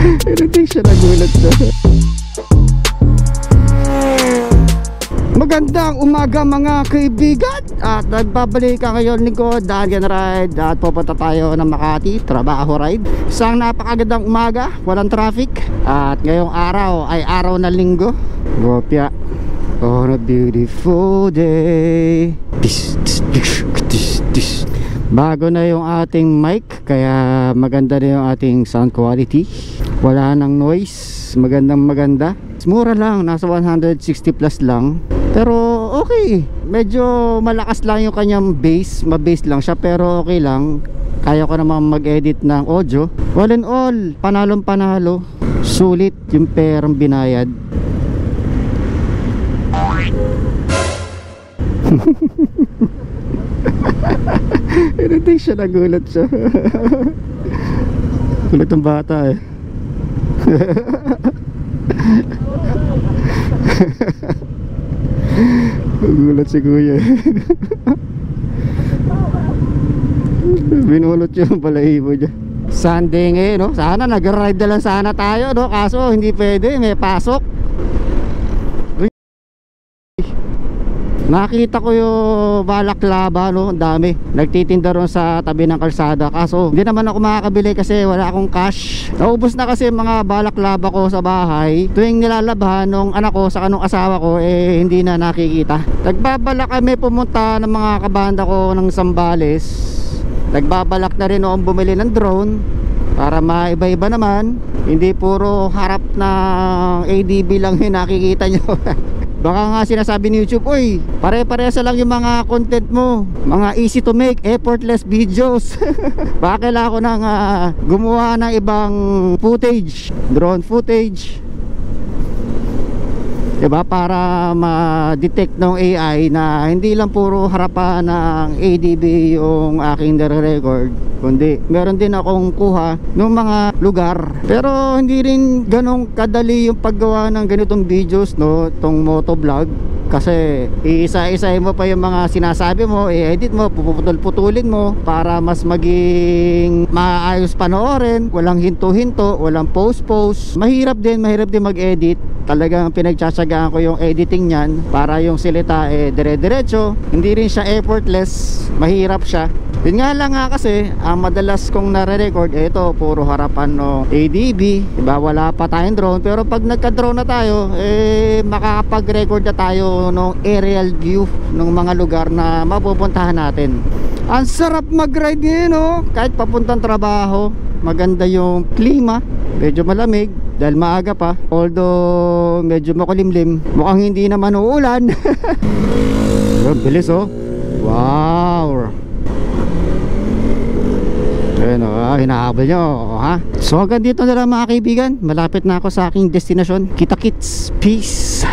Hindi siya nagulat siya. Magandang umaga mga kaibigan. At nagbabalik ka ngayon lingkod Dan Gan Ride. At pupunta tayo ng Makati, trabaho ride. Isang napakagandang umaga, walang traffic. At ngayong araw ay araw na linggo. Gopya. On a beautiful day. Bago na yung ating mic, kaya maganda na yung ating sound quality. Wala nang noise, maganda. Mura lang, nasa 160 plus lang. Pero okay, medyo malakas lang yung kanyang bass, ma-bass lang siya pero okay lang. Kaya ko naman mag-edit ng audio. All in all, panalong panalo. Sulit yung perang binayad. Hindi siya nagulat siya. Gulat ang bata eh. Gulat si kuya. Binulot yung balahibo niya. Sunday ngayon, no? Sana nag-ride na lang sana tayo, no? Kaso hindi pwede, may pasok. Nakita ko yung balaklava, no? Ang dami. Nagtitinda ron sa tabi ng kalsada. Kaso hindi naman ako makakabili kasi wala akong cash. Naubos na kasi mga balaklava ko sa bahay. Tuwing nilalabhan nung anak ko sa kanong asawa ko, eh hindi na nakikita. Nagbabalak kami pumunta ng mga kabanda ko ng Zambales. Nagbabalak na rin noong bumili ng drone para maiba-iba naman. Hindi puro harap ng ADB lang yung nakikita nyo. Baka nga sinasabi ni YouTube, uy, pare-paresa lang yung mga content mo, mga easy to make, effortless videos. Baka kailangan ko nang gumawa ng ibang footage, drone footage, diba? Para ma-detect ng AI na hindi lang puro harapan ng ADB yung aking nare-record, kundi meron din akong kuha ng mga lugar. Pero hindi rin ganong kadali yung paggawa ng ganitong videos, no, tong motovlog. Kasi iisa-isahin mo pa yung mga sinasabi mo, i-edit mo, puputol-putulin mo para mas maging maayos panoorin. Walang hinto-hinto, walang post-post. Mahirap din mag-edit. Talagang pinagtsatsagaan ko yung editing niyan para yung salita dire-diretso. Hindi rin siya effortless, mahirap siya. Yun nga lang nga kasi ang madalas kong nare-record, ito puro harapan ng ADB, diba? Wala pa tayong drone. Pero pag nagka-drone na tayo, makakapag-record na tayo ng aerial view ng mga lugar na mapupuntahan natin. Ang sarap mag-ride ngayon, no? Kahit papuntang trabaho, maganda yung klima, medyo malamig dahil maaga pa, although medyo makulimlim. Mukhang hindi naman uulan. Bilis, oh. Wow. Ayun, hinahabol nyo, ha? So hanggang dito na lang mga kaibigan. Malapit na ako sa aking destination. Kita kits, peace.